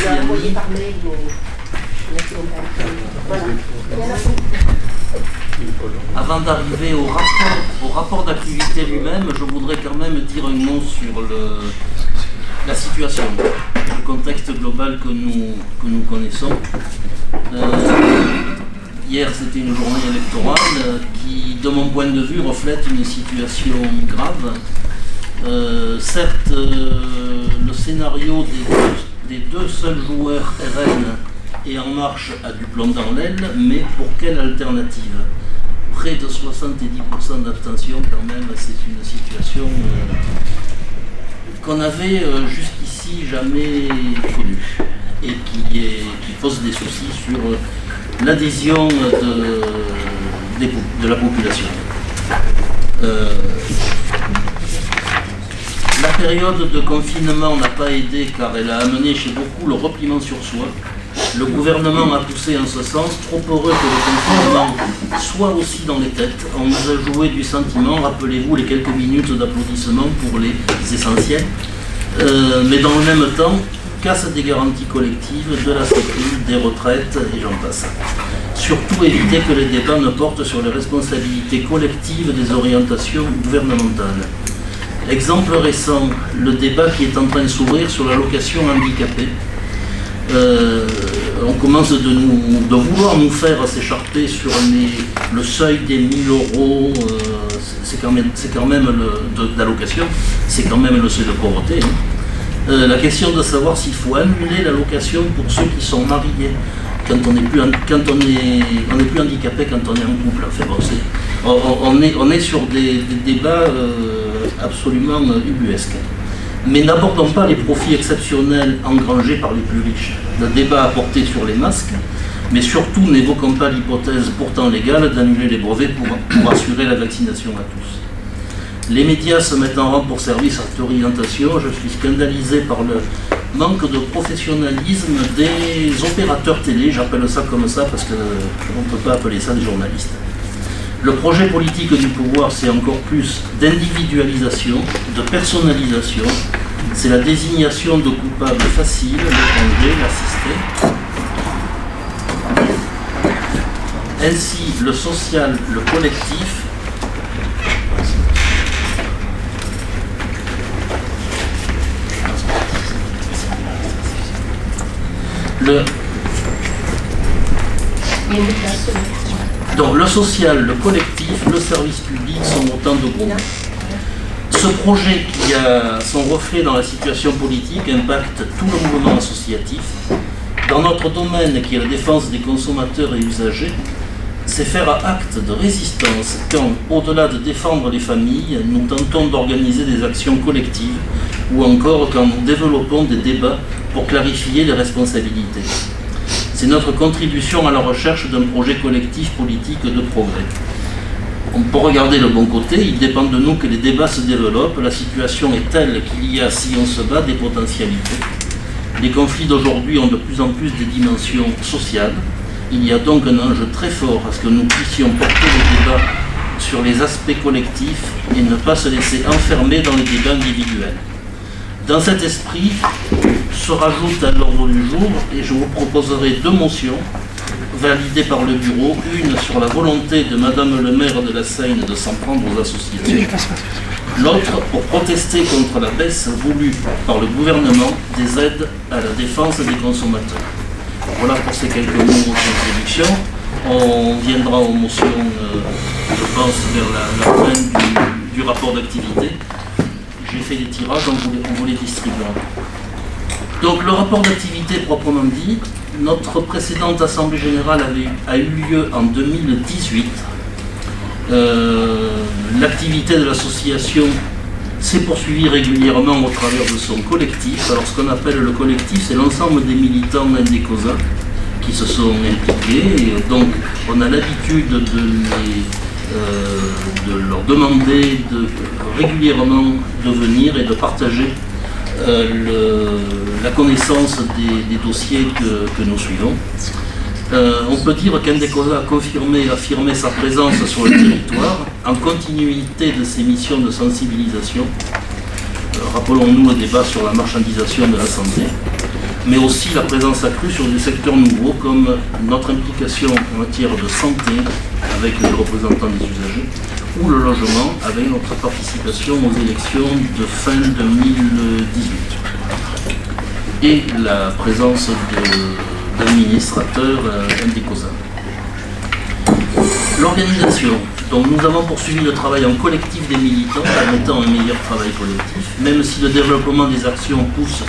l'ai envoyé par mail, mais voilà. Avant d'arriver au rapport d'activité lui-même, je voudrais quand même dire un mot sur la situation, le contexte global que nous connaissons. Hier, c'était une journée électorale qui, de mon point de vue, reflète une situation grave. Certes, le scénario des deux seuls joueurs RN et En Marche a du plomb dans l'aile, mais pour quelle alternative? Près de 70% d'abstention, quand même, c'est une situation qu'on avait jusqu'ici jamais connue et qui pose des soucis sur l'adhésion de la population. La période de confinement n'a pas aidé car elle a amené chez beaucoup le repliement sur soi. Le gouvernement a poussé en ce sens, trop heureux que le confinement soit aussi dans les têtes. On nous a joué du sentiment, rappelez-vous les quelques minutes d'applaudissements pour les essentiels, mais dans le même temps, casse des garanties collectives, de la sécurité, des retraites et j'en passe. Surtout éviter que les débats ne portent sur les responsabilités collectives des orientations gouvernementales. Exemple récent, le débat qui est en train de s'ouvrir sur l'allocation handicapée. On commence de vouloir nous faire s'écharper sur le seuil des 1000 €, c'est quand même d'allocation, c'est quand même le seuil de pauvreté. Hein. La question de savoir s'il faut annuler l'allocation pour ceux qui sont mariés, quand on n'est plus handicapé quand on est en couple. Enfin, bon, on est sur des débats absolument ubuesques. Mais n'abordons pas les profits exceptionnels engrangés par les plus riches. Le débat a porté sur les masques, mais surtout n'évoquons pas l'hypothèse pourtant légale d'annuler les brevets pour assurer la vaccination à tous. Les médias se mettent en rang pour servir cette orientation. Je suis scandalisé par le manque de professionnalisme des opérateurs télé, j'appelle ça comme ça parce qu'on ne peut pas appeler ça des journalistes. Le projet politique du pouvoir, c'est encore plus d'individualisation, de personnalisation, c'est la désignation de coupables faciles, l'étranger, l'assisté. Ainsi, le social, le collectif, donc le social, le collectif, le service public sont autant de groupes. Ce projet qui a son reflet dans la situation politique impacte tout le mouvement associatif. Dans notre domaine qui est la défense des consommateurs et usagers, c'est faire acte de résistance quand, au-delà de défendre les familles, nous tentons d'organiser des actions collectives ou encore quand nous développons des débats pour clarifier les responsabilités. C'est notre contribution à la recherche d'un projet collectif politique de progrès. On peut regarder le bon côté, il dépend de nous que les débats se développent, la situation est telle qu'il y a, si on se bat, des potentialités. Les conflits d'aujourd'hui ont de plus en plus des dimensions sociales. Il y a donc un enjeu très fort à ce que nous puissions porter le débat sur les aspects collectifs et ne pas se laisser enfermer dans les débats individuels. Dans cet esprit, se rajoute à l'ordre du jour et je vous proposerai 2 motions validées par le bureau, une sur la volonté de Madame le maire de la Seine de s'en prendre aux associations, l'autre pour protester contre la baisse voulue par le gouvernement des aides à la défense des consommateurs. Voilà pour ces quelques mots d'introduction. On viendra aux motions, je pense, vers la fin du rapport d'activité. J'ai fait des tirages, on vous les distribuera. Donc le rapport d'activité proprement dit, notre précédente Assemblée Générale a eu lieu en 2018. L'activité de l'association s'est poursuivie régulièrement au travers de son collectif. Alors ce qu'on appelle le collectif, c'est l'ensemble des militants d'Indecosa qui se sont impliqués. Et donc on a l'habitude de leur demander régulièrement de venir et de partager la connaissance des dossiers que nous suivons. On peut dire qu'Indecosa a affirmé sa présence sur le territoire en continuité de ses missions de sensibilisation. Rappelons-nous le débat sur la marchandisation de la santé. mais aussi la présence accrue sur des secteurs nouveaux comme notre implication en matière de santé avec les représentants des usagers ou le logement avec notre participation aux élections de fin 2018 et la présence d'administrateurs Indecosa. L'organisation. Donc nous avons poursuivi le travail en collectif des militants permettant un meilleur travail collectif, même si le développement des actions pousse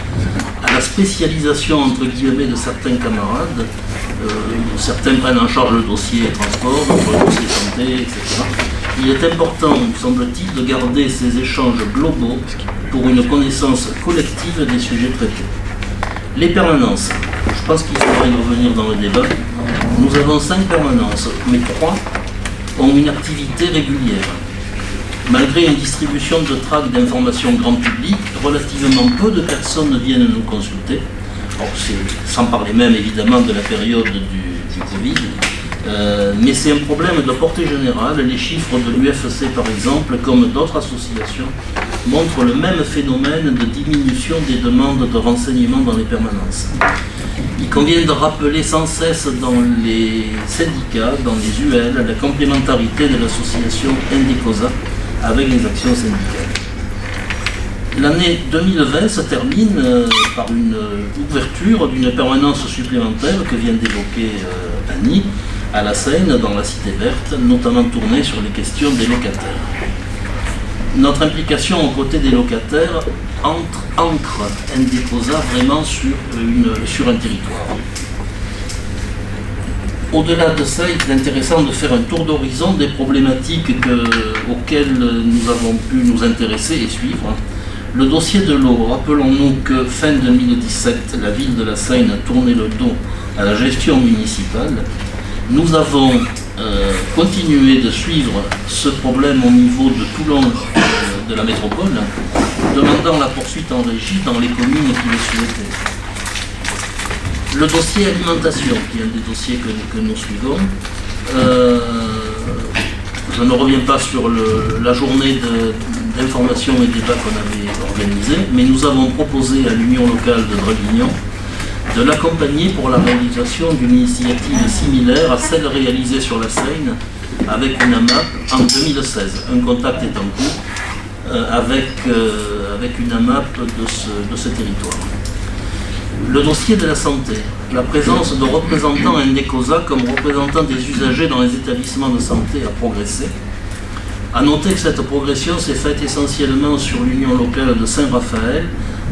à la spécialisation entre guillemets de certains camarades. Certains prennent en charge le dossier transport, d'autres le dossier santé, etc. Il est important, me semble-t-il, de garder ces échanges globaux pour une connaissance collective des sujets traités. Les permanences. Je pense qu'il faudra y revenir dans le débat. Nous avons 5 permanences, mais 3 ont une activité régulière. Malgré une distribution de tracts d'information grand public, relativement peu de personnes viennent nous consulter. Alors, sans parler même évidemment de la période du Covid, mais c'est un problème de portée générale. Les chiffres de l'UFC par exemple, comme d'autres associations, montrent le même phénomène de diminution des demandes de renseignements dans les permanences. Il convient de rappeler sans cesse dans les syndicats, dans les UL, la complémentarité de l'association Indecosa avec les actions syndicales. L'année 2020 se termine par une ouverture d'une permanence supplémentaire que vient d'évoquer Annie, à la Seine, dans la Cité Verte, notamment tournée sur les questions des locataires. Notre implication aux côtés des locataires ancre Indecosa vraiment sur un territoire. Au-delà de ça, il est intéressant de faire un tour d'horizon des problématiques auxquelles nous avons pu nous intéresser et suivre. Le dossier de l'eau, rappelons-nous que fin 2017, la ville de la Seine a tourné le dos à la gestion municipale. Nous avons continué de suivre ce problème au niveau de tout l'angle de la métropole, demandant la poursuite en régie dans les communes qui le souhaitaient. Le dossier alimentation, qui est un des dossiers que nous suivons, je ne reviens pas sur la journée d'information et débat qu'on avait organisée, mais nous avons proposé à l'Union locale de Draguignan de l'accompagner pour la réalisation d'une initiative similaire à celle réalisée sur la Seine avec une AMAP en 2016. Un contact est en cours avec une AMAP de ce territoire. Le dossier de la santé, la présence de représentants Indecosa comme représentants des usagers dans les établissements de santé a progressé. A noter que cette progression s'est faite essentiellement sur l'union locale de Saint-Raphaël,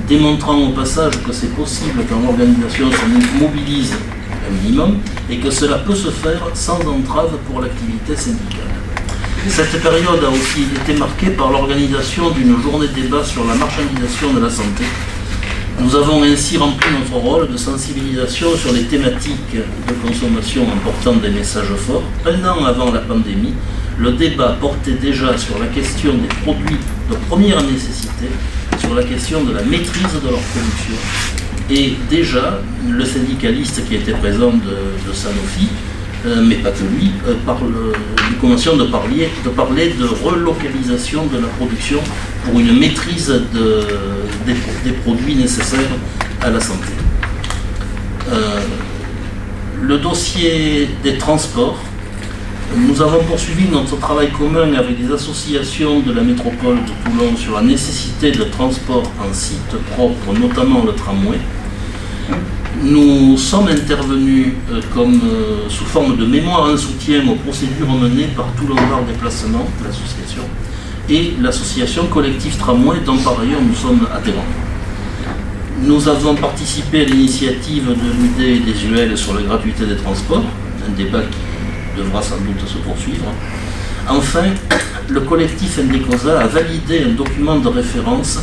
démontrant au passage que c'est possible qu'en organisation se mobilise un minimum et que cela peut se faire sans entrave pour l'activité syndicale. Cette période a aussi été marquée par l'organisation d'une journée de débat sur la marchandisation de la santé. Nous avons ainsi rempli notre rôle de sensibilisation sur les thématiques de consommation importantes des messages forts. Un an avant la pandémie, le débat portait déjà sur la question des produits de première nécessité, sur la question de la maîtrise de leur production. Et déjà, le syndicaliste qui était présent de Sanofi, mais pas que lui, nous commencions de parler de relocalisation de la production pour une maîtrise des produits nécessaires à la santé. Le dossier des transports, nous avons poursuivi notre travail commun avec les associations de la métropole de Toulon sur la nécessité de transport en site propre, notamment le tramway. Nous sommes intervenus sous forme de mémoire en soutien aux procédures menées par Toulon Var Déplacement, l'association, et l'association Collectif Tramway, dont par ailleurs nous sommes adhérents. Nous avons participé à l'initiative de l'UD et des UL sur la gratuité des transports, un débat qui devra sans doute se poursuivre. Enfin, le collectif Indecosa a validé un document de référence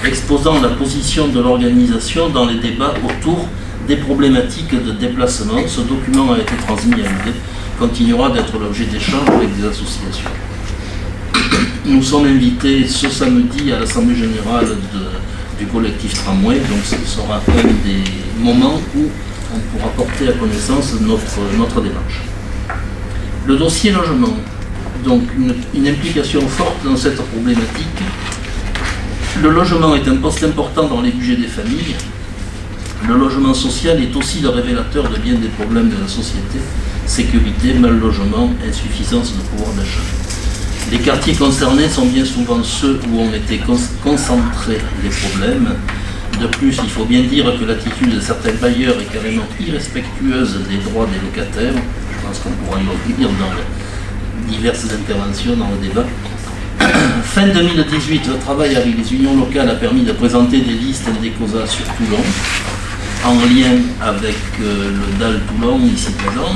exposant la position de l'organisation dans les débats autour des problématiques de déplacement. Ce document a été transmis à l'UD, continuera d'être l'objet d'échanges avec des associations. Nous sommes invités ce samedi à l'Assemblée générale du collectif Tramway, donc ce sera un des moments où on pourra porter à connaissance notre démarche. Le dossier logement, donc une implication forte dans cette problématique. Le logement est un poste important dans les budgets des familles. Le logement social est aussi le révélateur de bien des problèmes de la société: sécurité, mal logement, insuffisance de pouvoir d'achat. Les quartiers concernés sont bien souvent ceux où ont été concentrés les problèmes. De plus, il faut bien dire que l'attitude de certains bailleurs est carrément irrespectueuse des droits des locataires. Je pense qu'on pourra y revenir dans diverses interventions dans le débat. Fin 2018, le travail avec les unions locales a permis de présenter des listes d'Indecosa sur Toulon, en lien avec le DAL Toulon, ici présent,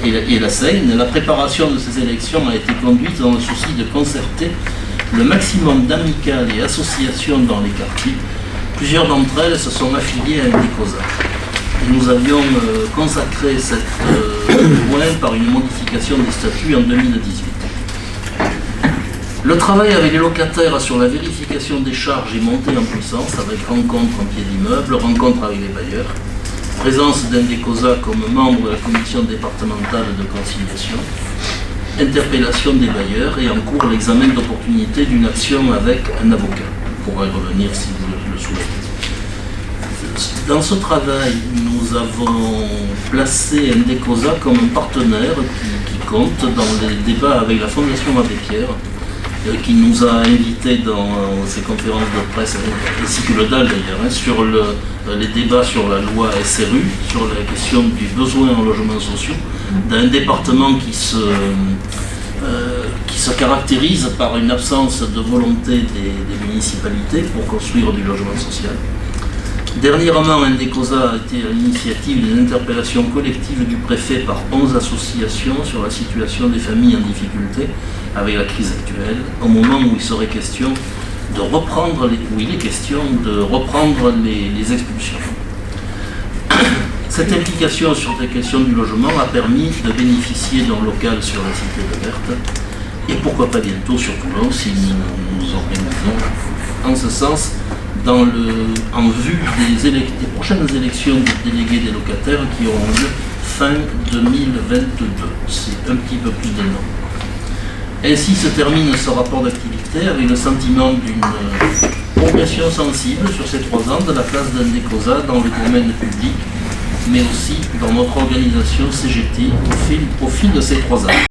et la Seine. La préparation de ces élections a été conduite dans le souci de concerter le maximum d'amicales et associations dans les quartiers. Plusieurs d'entre elles se sont affiliées à Indecosa. Et nous avions consacré cette point par une modification des statuts en 2018. Le travail avec les locataires sur la vérification des charges est monté en puissance, avec rencontres en pied d'immeuble, rencontres avec les bailleurs, présence d'Indecosa comme membre de la commission départementale de conciliation, interpellation des bailleurs et en cours l'examen d'opportunité d'une action avec un avocat. On pourra y revenir si vous le souhaitez. Dans ce travail, nous avons placé Indecosa comme un partenaire qui compte dans les débats avec la Fondation Abbé Pierre, qui nous a invités dans ses conférences de presse, ainsi que le DAL d'ailleurs, sur les débats sur la loi SRU, sur la question du besoin en logements sociaux, d'un département qui se caractérise par une absence de volonté des municipalités pour construire du logement social. Dernièrement, Indecosa a été à l'initiative d'une interpellation collective du préfet par 11 associations sur la situation des familles en difficulté avec la crise actuelle, au moment où il serait question de reprendre les expulsions. Cette implication sur la question du logement a permis de bénéficier d'un local sur la cité de Berthe, et pourquoi pas bientôt sur Toulon si nous organisons en ce sens en vue des prochaines élections des délégués des locataires qui auront lieu fin 2022. C'est un petit peu plus d'un an. Ainsi se termine ce rapport d'activité avec le sentiment d'une progression sensible sur ces 3 ans de la place d'Indecosa dans le domaine public, mais aussi dans notre organisation CGT au fil de ces 3 ans.